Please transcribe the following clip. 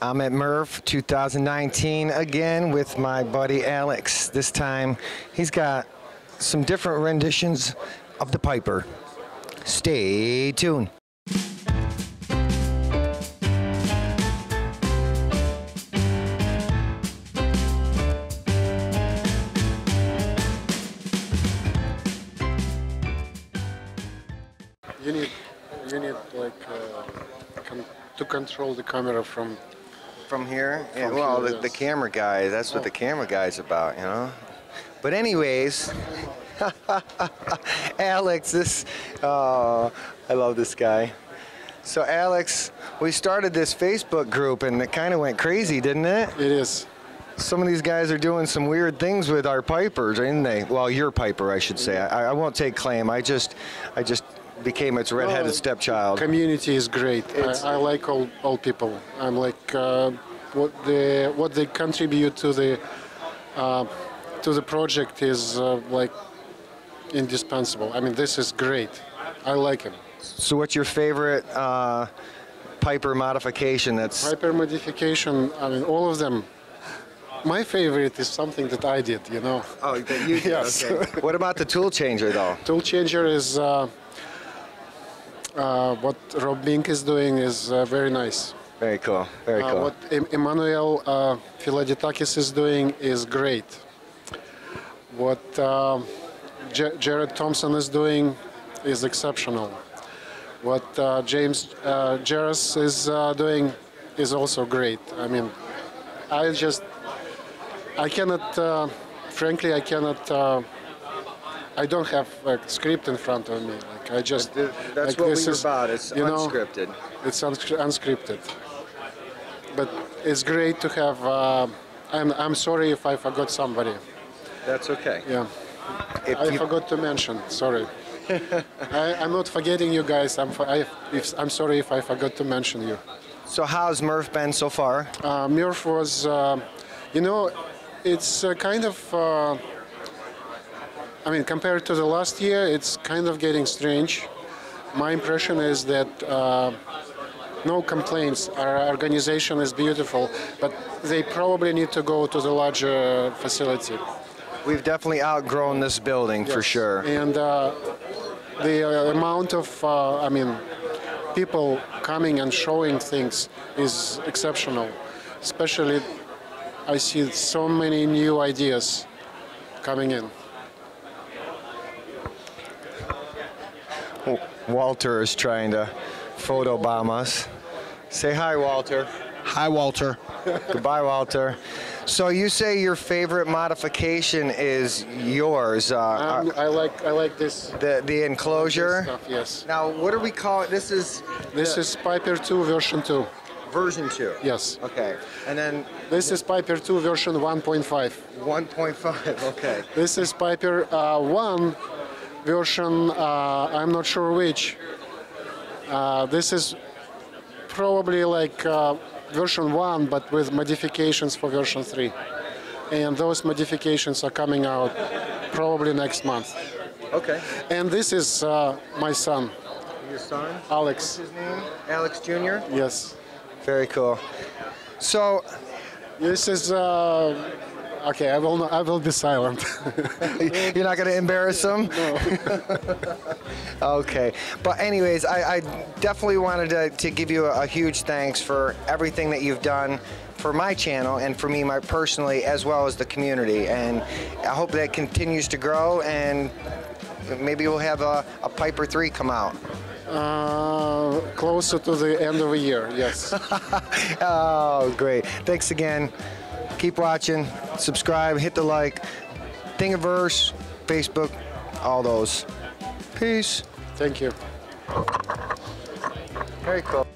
I'm at Murph 2019 again with my buddy Alex. This time he's got some different renditions of the Piper. Stay tuned. You need like to control the camera from here. Yeah, From well, here, the yes. camera guy. That's what the camera guy's about, you know. But anyways, Alex, I love this guy. So Alex, we started this Facebook group and it kind of went crazy, didn't it? It is. Some of these guys are doing some weird things with our Pipers, aren't they? Well, your Piper, I should say. I won't take claim. I just became its redheaded stepchild. Community is great. I like all people. I'm like what they contribute to the project is like indispensable. I mean, this is great. I like him. So what's your favorite Piper modification? That's Piper modification. I mean, all of them. My favorite is something that I did. You know. Oh, that you did. Yes. Okay. What about the tool changer, though? Tool changer is what Rob Bink is doing is very nice. Very cool. Very cool. What Emmanuel Philaditakis is doing is great. What Jared Thompson is doing is exceptional. What James Jarrus is doing is also great. I mean, I cannot, frankly, I cannot. I don't have a script in front of me. Like I just. That's like, what this we're is, about. It's you know, unscripted. It's unscripted. But it's great to have. I'm sorry if I forgot somebody. That's okay. Yeah. I forgot to mention. Sorry. I'm not forgetting you guys. I'm sorry if I forgot to mention you. So how's Murph been so far? Murph was, you know, it's kind of. I mean, compared to the last year, it's kind of getting strange. My impression is that no complaints. Our organization is beautiful, but they probably need to go to the larger facility. We've definitely outgrown this building for sure. And the amount of, I mean, people coming and showing things is exceptional. Especially, I see so many new ideas coming in. Walter is trying to photobomb us. Say hi, Walter. Hi, Walter. Goodbye, Walter. So you say your favorite modification is yours. I like this. The enclosure. Stuff, yes. Now, what do we call it? This is Piper 2 version 2. version 2. Yes. Okay. And then This is Piper 2 version 1.5. 1.5. Okay. This is Piper 1 version, I'm not sure which. This is probably like version 1, but with modifications for version 3. And those modifications are coming out probably next month. Okay. And this is my son, Your son? Alex. What's his name? Alex Jr.? Yes. Very cool. So This is, okay, I will be silent. you're not going to embarrass him? No. Okay. But anyways, I definitely wanted to give you a huge thanks for everything that you've done for my channel and for me personally, as well as the community. And I hope that continues to grow, and maybe we'll have a Piper 3 come out. Closer to the end of the year, yes. Oh, great. Thanks again. Keep watching, subscribe, hit the like, Thingiverse, Facebook, all those. Peace. Thank you. Very cool.